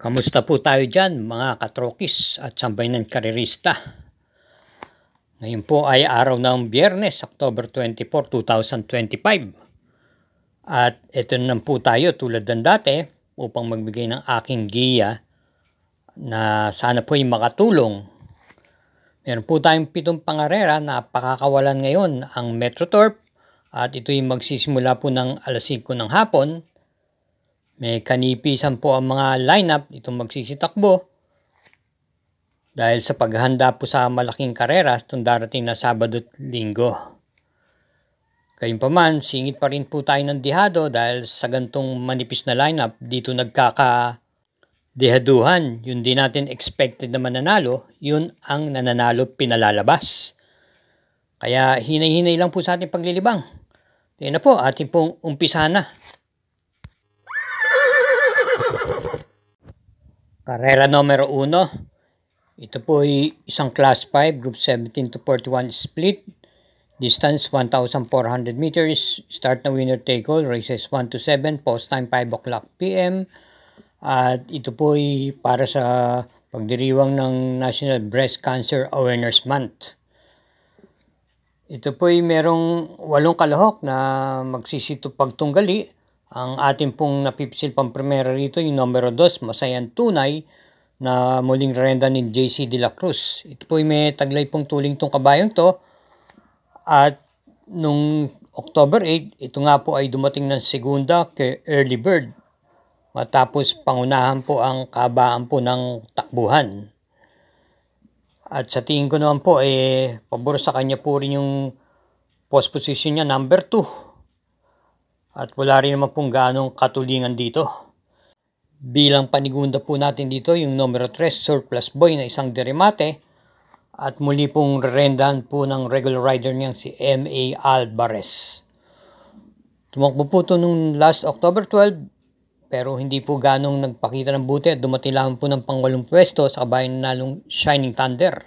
Kamusta po tayo dyan mga katrokis at sambayanan karerista? Ngayon po ay araw ng Biyernes, October 24, 2025. At ito na po tayo tulad ng dati upang magbigay ng aking giya na sana po ay makatulong. Meron po tayong 7 pangarera na pakakawalan ngayon ang Metroturf at ito'y magsisimula po ng alas 5 ng hapon. May kanipisan po ang mga lineup itong magsisitakbo dahil sa paghahanda po sa malaking karera itong darating na Sabado at Linggo. Gayunpaman, singit pa rin po tayo ng dihado dahil sa gantong manipis na lineup dito nagkaka-dihaduhan. Yun di natin expected na mananalo, yun ang nananalo pinalalabas. Kaya hinay-hinay lang po sa ating paglilibang. Yan na po, ating pong umpisa na. Karera numero 1. Ito po ay isang Class 5, Group 17 to 41 split. Distance 1,400 meters. Start na winner take all. Races 1 to 7. Post time 5 o'clock p.m. At ito po ay para sa pagdiriwang ng National Breast Cancer Awareness Month. Ito po ay merong 8 kalahok na magsisito pagtunggali. Ang ating pong napipisil pang primera rito yung numero 2, Masayang Tunay, na muling renda ni JC De La Cruz. Ito po ay may taglay pong tuling tong kabayong to. At nung October 8, ito nga po ay dumating ng segunda kay Early Bird. Matapos pangunahan po ang kabaan po ng takbuhan. At sa tingin ko naman po, pabor sa kanya po rin yung post position niya, number 2. At wala rin naman pong ganong katulingan dito. Bilang panigunda po natin dito yung numero 3, Surplus Boy na isang deremate. At muli pong rendahan po ng regular rider niyang si M.A. Alvarez. Tumakbo po ito nung last October 12. Pero hindi po ganong nagpakita ng buti at dumating lang po ng pang-8 pwesto sa kabayan na nalong Shining Thunder.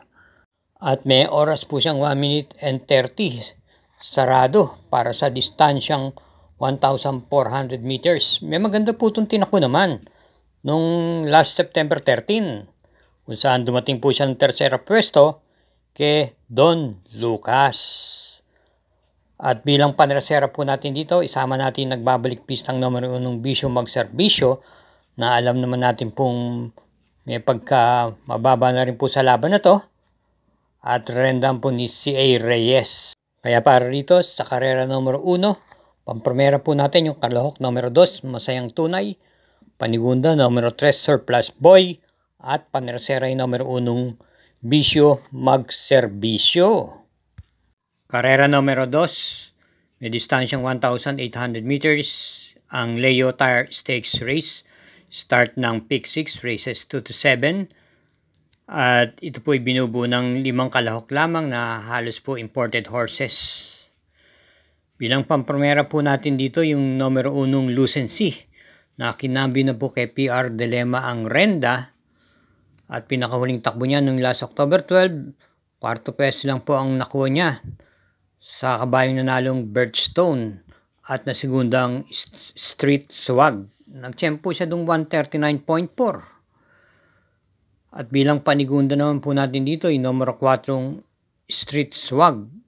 At may oras po siyang 1 minute and 30 sarado para sa distansyang 1,400 meters. May maganda po itong tinako naman nung last September 13 kung saan dumating po siya ng tersera pwesto kay Don Lucas. At bilang panresera po natin dito, isama natin nagbabalik pistang numero 1 Bisyo Magserbisyo na alam naman natin pong may pagka mababa na rin po sa laban na to at rendan po ni C.A. Reyes. Kaya para rito sa karera numero 1, pampremera po natin yung kalahok numero 2, Masayang Tunay, panigunda numero 3, Surplus Boy, at panersera yung numero 1, Bisyo Magserbisyo. Karera numero 2, may distansyang 1,800 meters, ang Leo Tire Stakes Race. Start ng Pick 6, races 2 to 7. At ito po ay binubuo ng 5 kalahok lamang na halos po imported horses. Bilang pampremera po natin dito yung numero 1 Lucency na kinambi na po kay PR Dilema ang renda at pinakahuling takbo niya nung last October 12, kwarto peso lang po ang nakuha niya sa kabayong nanalong Birchstone at na segundang Street Swag. Nagtiyempo siya dung 139.4. At bilang panigunda naman po natin dito yung numero 4 Street Swag.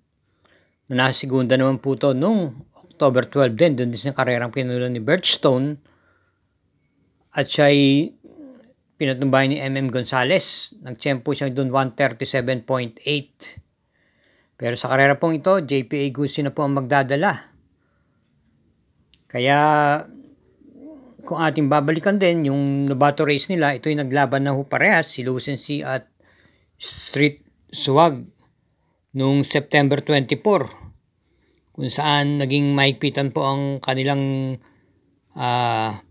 Nasigunda naman po ito noong October 12 din. Doon din sa karerang pinulo ni Birchstone. At siya ay pinatumbay ni M.M. Gonzalez. Nagtiyempo siya doon 137.8. Pero sa karera pong ito, JPA Guzzi na po ang magdadala. Kaya kung ating babalikan din, yung Novato race nila, ito ay naglaban na ho parehas, si Lucency at Street Swag noong September 24. Kung saan naging maigpitan po ang kanilang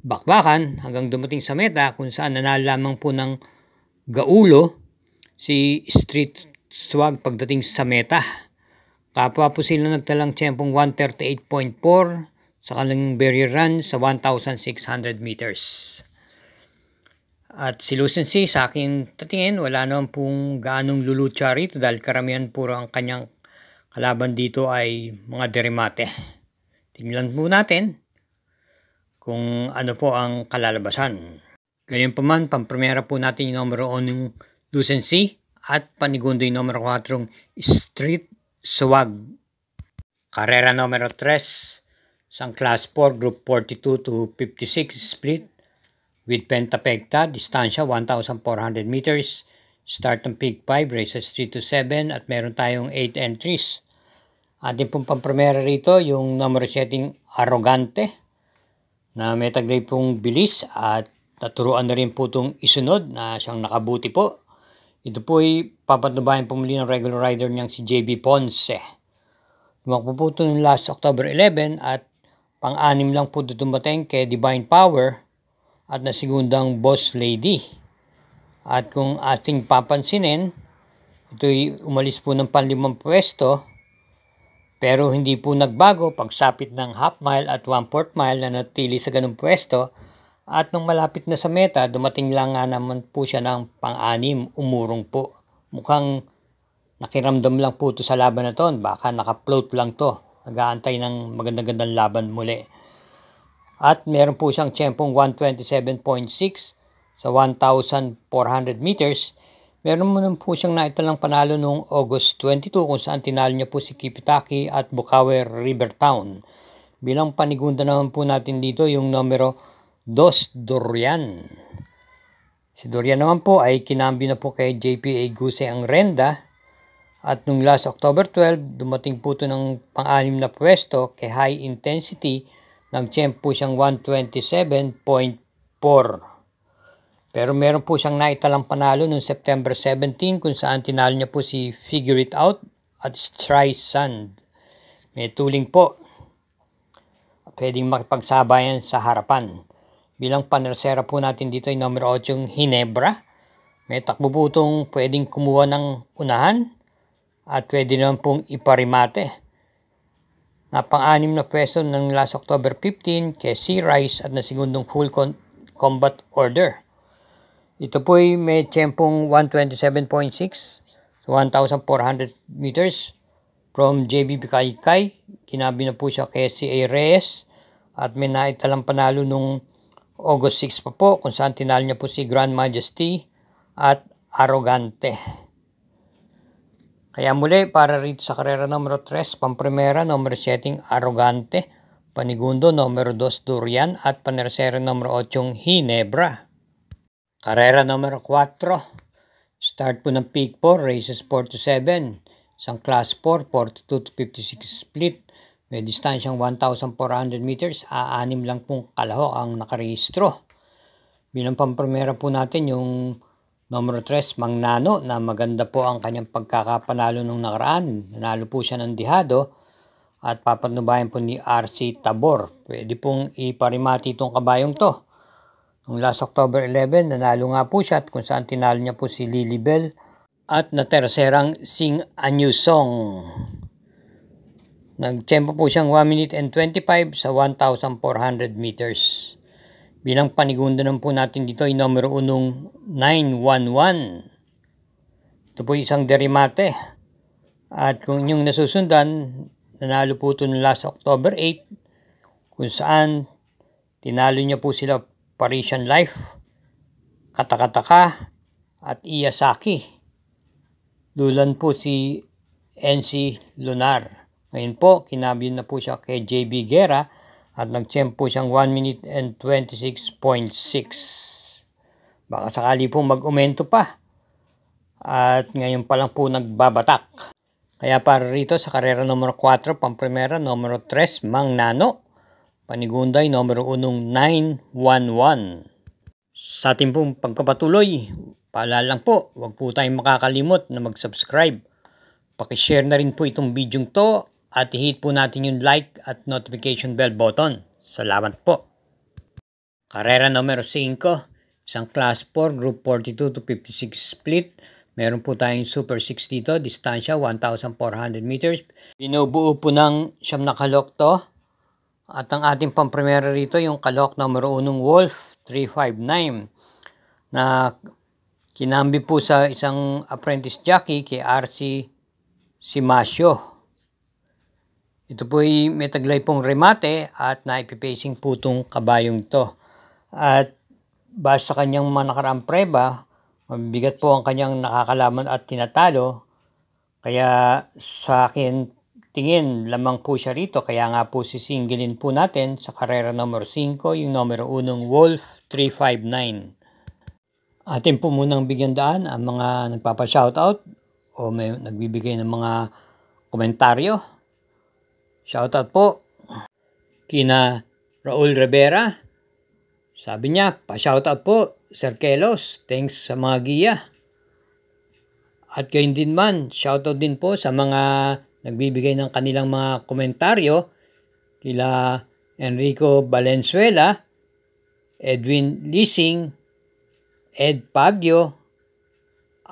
bakbakan hanggang dumating sa meta kung saan nanalo lamang po ng gaulo si Street Swag pagdating sa meta. Kapwa po sila nagtalang tiyempong 138.4 sa kanilang barrier run sa 1,600 meters. At si Lucency sa akin tatingin wala naman pong gaanong lulutsa rito dahil karamihan puro ang kanyang kalaban dito ay mga deremate. Tingnan po natin kung ano po ang kalalabasan. Gayunpaman, pampremera po natin yung numero 1 Lucency at panigundo yung numero 4 Street Swag. Karera numero 3, isang Class 4, Group 42 to 56 split with Pentapecta, distansya 1,400 meters. Start ng Peak 5, races 3 to 7 at meron tayong 8 entries. Ating pong pampremera rito yung numero 7 Arrogante na may taglay pong bilis at naturuan na rin po itong isunod na siyang nakabuti po. Ito po ay papatubayan po muli ng regular rider niyang si JB Ponce. Lumakbo po ito ng last October 11 at pang-anim lang po dumating kay Divine Power at nasigundang Boss Lady. At kung ating papansinin, ito ay umalis po ng panlimang pwesto pero hindi po nagbago pagsapit ng half mile at 1/4 mile na natili sa ganung pwesto. At nung malapit na sa meta, dumating lang nga naman po siya ng pang-anim, umurong po. Mukhang nakiramdam lang po ito sa laban na to, baka naka-float lang to. Nag-aantay ng magandang laban muli. At meron po siyang tiyempong 127.6 sa 1,400 meters. Meron mo naman po siyang naitalang panalo noong August 22 kung saan tinalo niya po si Kipitaki at Bukawi Rivertown. Bilang panigunda naman po natin dito yung numero 2 Dorian. Si Dorian naman po ay kinambi na po kay JPA Guse ang Renda. At nung last October 12, dumating po ito ng pang-anim na pwesto kay High Intensity. Nag-champ po siyang 127.4. Pero meron po siyang naitalang panalo noong September 17 kung saan tinalo niya po si Figure It Out at Streisand. May tuling po. Pwedeng makipagsabayan sa harapan. Bilang panersera po natin dito ay numero 8 Hinebra. May takbo po itong pwedeng kumuha ng unahan at pwede naman pong iparimate. Napang-anim na pwesto ng last October 15 kay Sea Rice at nasigundong Full Combat Order. Ito po ay may tiyempong 127.6 so 1,400 meters from JB Bikaykay. Kinabi na po siya kay CA Reyes at may naitalang panalo nung August 6 pa po kung saan tinalo niya po si Grand Majesty at Arrogante. Kaya muli para rito sa karera numero 3, pampremera numero 7 Arrogante, panigundo numero 2 Durian at panersera numero 8 Hinebra. Karera numero 4, start po ng Peak 4, races 4 to 7, isang Class 4, 42 to 56 split. May distansyang 1,400 meters, aanim lang pong kalahok ang nakarehistro. Bilang pampremera po natin yung numero 3, Mang Nano, na maganda po ang kanyang pagkakapanalo nung nakaraan. Nanalo po siya ng dihado at papanubayan po ni RC Tabor. Pwede pong iparimati itong kabayong to. Nung last October 11, nanalo nga po siya at kung saan tinalo niya po si Lilibel at naterserang Sing Anyusong. Nagtempo po siyang 1 minute and 25 sa 1,400 meters. Bilang panigunda naman po natin dito ay numero 1 911. Ito po isang derimate. At kung yung nasusundan, nanalo po ito ng last October 8 kung saan tinalo niya po sila Parisian Life, Katakataka at Iyasaki. Dulan po si NC Lunar. Ngayon po, kinabi na po siya kay JB Guerra at nag-champ po siyang 1 minute and 26.6. Baka sakali po mag-umento pa. At ngayon pa lang po nagbabatak. Kaya para rito sa karera numero 4, pampremera numero 3, Mang Nano. Panigunday numero 1, 911. Sa ating pong pagkapatuloy, paalala lang po, huwag po tayong makakalimot na mag-subscribe. Pakishare na rin po itong video to at i-hit po natin yung like at notification bell button. Salamat po. Karera numero 5, isang Class 4, Group 42 to 56 split. Meron po tayong Super 6 dito, distansya 1,400 meters. Binubuo po ng siyam na kalok to. At ang ating pampremera rito, yung kalok numero 1 Wolf 359 na kinambi po sa isang apprentice jockey kay RC Simasio. Ito po ay may taglay pong remate at naipipacing po itong kabayong ito. At base sa kanyang mga nakaraang preba, mabibigat po ang kanyang nakakalaban at tinatalo. Kaya sa akin tingin lamang po siya rito, kaya nga po sisingilin po natin sa karera numero 5, yung numero 1 Wolf 359. Atin po munang bigyan daan ang mga nagpapa-shoutout o may nagbibigay ng mga komentaryo. Shoutout po kina Raul Rivera. Sabi niya, pa-shoutout po Sir Kelos, thanks sa mga giya. At gayon din man, shoutout din po sa mga nagbibigay ng kanilang mga komentaryo kila Enrico Valenzuela, Edwin Lising, Ed Pagyo,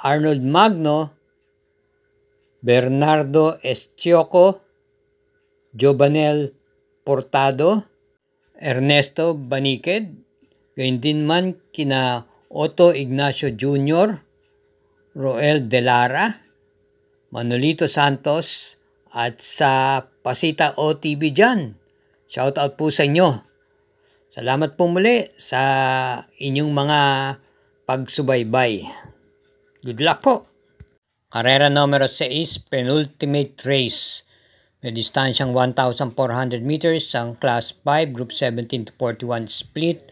Arnold Magno, Bernardo Estioco, Jobanel Portado, Ernesto Baniked, gayon din man kina Otto Ignacio Jr., Roel Delara, Manolito Santos, at sa Pasita OTV dyan. Shoutout po sa inyo. Salamat po muli sa inyong mga pagsubaybay. Good luck po. Karera numero 6, penultimate race. May distansyang 1,400 meters ang Class 5, Group 17 to 41 split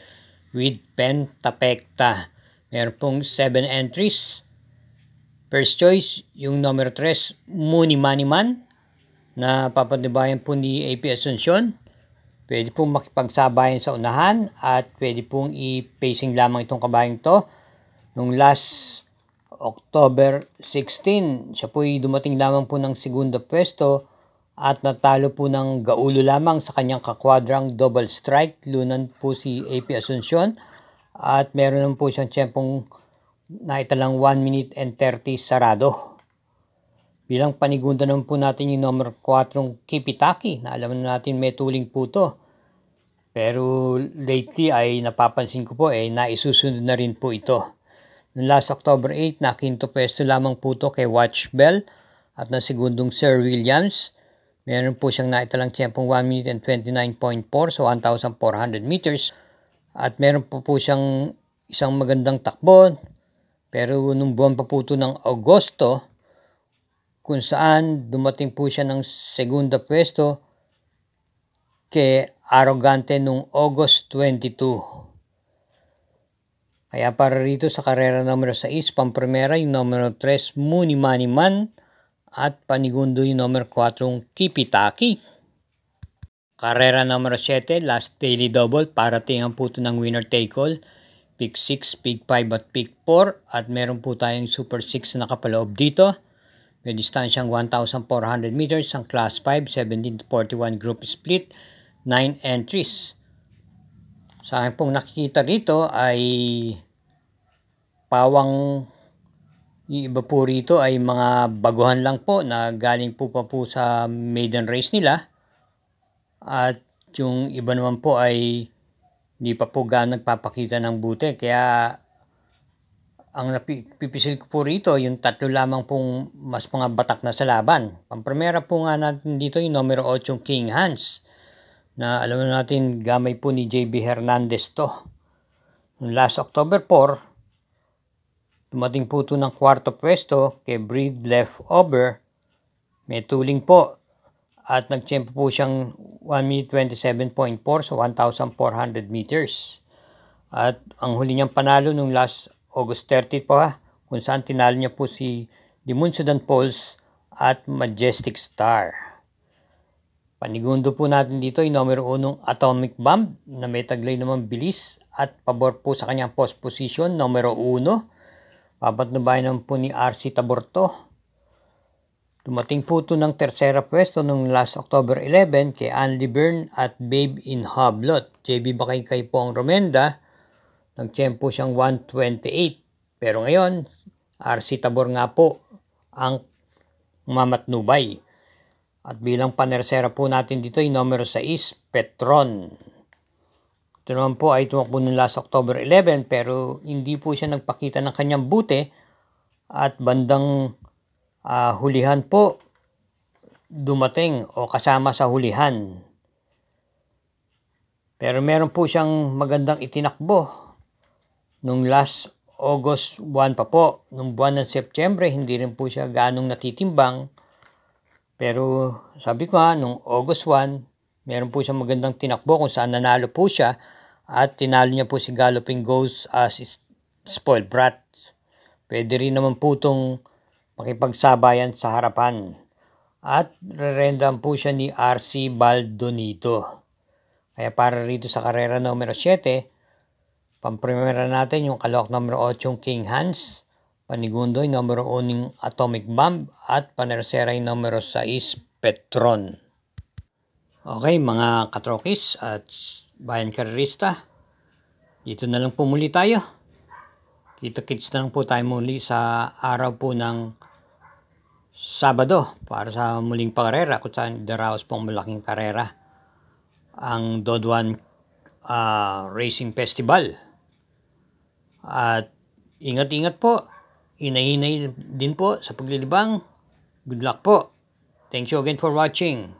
with Pentapecta. Meron pong 7 entries. First choice, yung numero 3, Muni Maniman, na papatibayan po ni AP Asuncion. Pwede pong makipagsabayan sa unahan at pwede pong i-pacing lamang itong kabayang to. Nung last October 16, siya po dumating lamang po ng segundo pwesto at natalo po ng gaulo lamang sa kanyang kakwadrang double strike. Lunan po si AP Asuncion at meron naman po siyang tiyempong naitalang 1 minute and 30 sarado. Bilang panigunda naman po natin yung number 4 Kipitaki na alam natin may tuling po to. Pero lately ay napapansin ko po naisusunod na rin po ito. Noong last October 8, nakinto pwesto lamang po to kay Watch Bell at na segundong Sir Williams. Meron po siyang naitalang tiyempong 1 minute and 29.4 sa 1,400 meters. At meron po siyang isang magandang takbo. Pero nung buwan pa po ito ng Agosto, kung saan dumating po siya ng segunda pwesto kay Arrogante nung August 22. Kaya para rito sa karera numero 6, pampremera yung numero 3, Muni Maniman, at panigundo yung numero 4, Kipitaki. Karera numero 7, last daily double, para tingan po ito ng winner take all. Pick 6, Pick 5 at Pick 4 at meron po tayong Super 6 na nakapaloob dito. May distansyang 1,400 meters ang Class 5, 17 to 41 group split, 9 entries. Sa akin pong nakikita rito ay pawang yung iba po rito ay mga baguhan lang po na galing po pa po sa maiden race nila. At yung iba naman po ay hindi pa po nagpapakita ng buti. Kaya ang napipisil ko po rito, yung 3 lamang pong mas mga batak na sa laban. Pampremera po nga natin dito yung numero 8, King Hans, na alam natin gamay po ni JB Hernandez to. Noong last October 4, dumating po ito ng 4th pwesto kay Breed Leftover. May tuling po at nagtiyempo po siyang 1 minute 27.4 sa 1,400 meters. At ang huli niyang panalo nung last August 30 pa, kung saan tinalo niya po si Dimunsudan Pulse at Majestic Star. Panigundo po natin dito yung numero 1, Atomic Bomb, na may taglay naman bilis at pabor po sa kanyang post position, numero 1. Papatnubayan naman po ni RC Taborto. Dumating po ito ng tersera pwesto nung last October 11 kay Andy Byrne at Babe in Hablot. JB Bakaykay po ang Romenda. Nagtiyempo siyang 1:28. Pero ngayon, RC Tabor nga po ang mamatnubay. At bilang panersera po natin dito yung numero 6, Petron. Ito naman po ay tumakbo ng last October 11 pero hindi po siya nagpakita ng kanyang buti at bandang hulihan po dumating o kasama sa hulihan. Pero meron po siyang magandang itinakbo nung last August 1 pa po. Nung buwan ng Setyembre, hindi rin po siya ganong natitimbang. Pero sabi ko nung August 1, meron po siyang magandang tinakbo kung saan nanalo po siya at tinalo niya po si Galloping Ghost as spoiled brat. Pwede rin naman po itong makipagsabayan sa harapan. At rerendan po siya ni RC Baldonito. Kaya para rito sa karera numero 7, pamprimera natin yung kalawak numero 8 King Hans, panigundo yung numero 1 Atomic Bomb, at panersera yung numero 6 Petron. Okay mga katrokis at bayan karerista, dito na lang po muli tayo. Kita-kits na lang po tayo muli sa araw po ng Sabado para sa muling pakarera kung saan daraos pong malaking karera ang Dodwan Racing Festival. At ingat-ingat po, inay-inay din po sa paglilibang. Good luck po. Thank you again for watching.